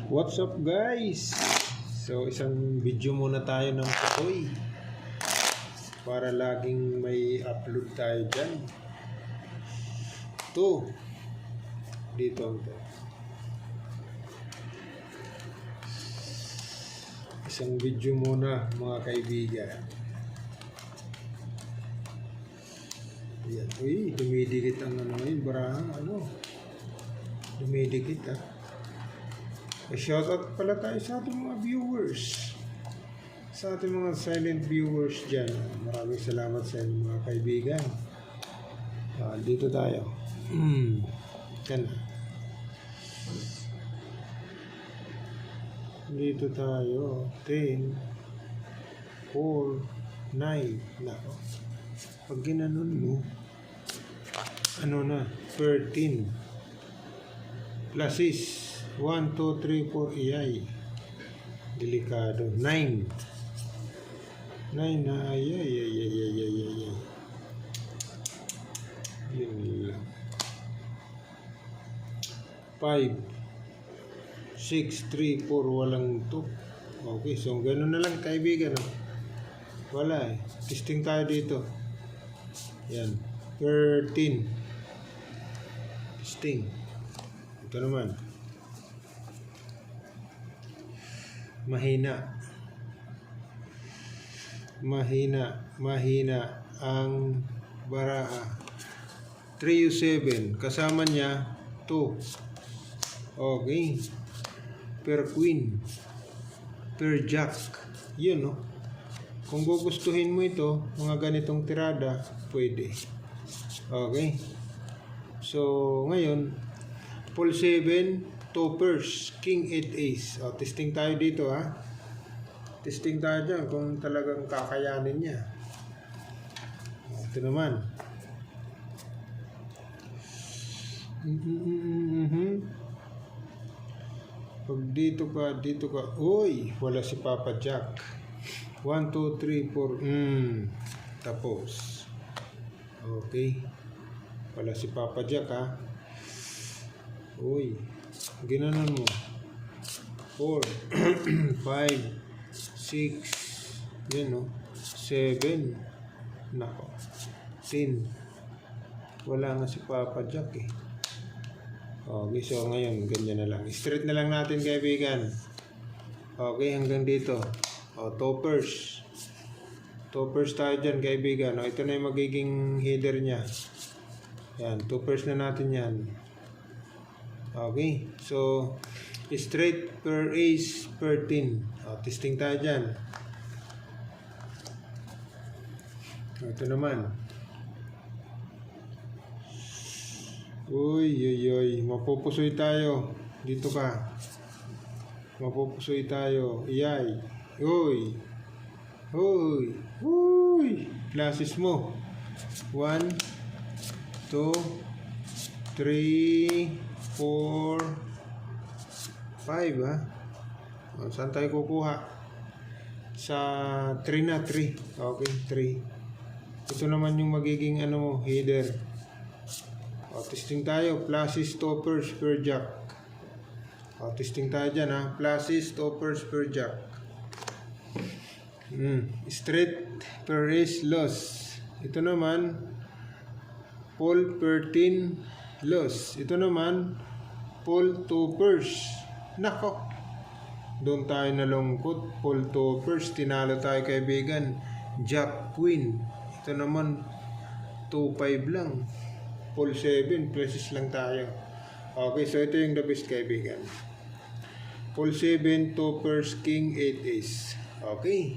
What's up guys? So isang video muna tayo ng Putoy para laging may upload tayo dyan. Ito dito isang video muna mga kaibigan. Yan. Uy, dumidikit ang ano ngayon, barahan dumidikit shoutout pala tayo sa ating mga viewers, sa ating mga silent viewers dyan. Maraming salamat sa inyo mga kaibigan. Dito tayo. Yan. Dito tayo. 10 4 9. Nako, pag ginanon mo, ano na, 13 plus is 1, 2, 3, 4, iyay. Delikado. 9 na, ay. Yun lang. 5, 6, 3, 4, walang 2. Okay, so gano'n na lang kaibigan. Wala eh. Testing tayo dito. Yan. 13. Testing. Ito naman. Mahina ang baraha. 3U7 kasama niya 2. Okay, per queen, per jack. Yun, no? Kung gugustuhin mo ito, mga ganitong tirada, pwede. Okay, so ngayon full 7 toppers, king 8 ace. Testing tayo dito testing tayo dyan kung talagang kakayanin niya. Ito naman. Pag dito ka, uy, wala si Papa Jack. 1, 2, 3, 4. Tapos. Okay. Wala si Papa Jack Uy, ginanon mo. 4, 5, 6, yan 7. Nako, 10. Wala nga si Papa Jack Okay, so ngayon ganyan na lang. Straight na lang natin kaibigan. Okay, hanggang dito. Toppers tayo dyan kaibigan. Ito na yung magiging header nya. Yan, toppers na natin yan. Okay, so straight per ace per 10. Testing tayo dyan. Ito naman. Uy, mapupusoy tayo. Dito ka. Mapupusoy tayo. Iyay. Uy. Classes mo. 1, 2, 3, 4, 5 saan tayo kukuha? Sa 3 na, 3. Okay, 3. Ito naman yung magiging header. Testing tayo. Pluses, toppers, per jack. Testing tayo dyan Pluses, toppers, per jack. Straight per ace, loss. Ito naman full per 10, loss. Ito naman full toppers. Nako, doon tayo nalungkot. Full toppers, tinalo tayo kaibigan. Jack, queen. Ito naman 2-5 lang. Full 7, pluses lang tayo. Okay, so ito yung the best kaibigan. Full 7, toppers, king 8 ace. Okay.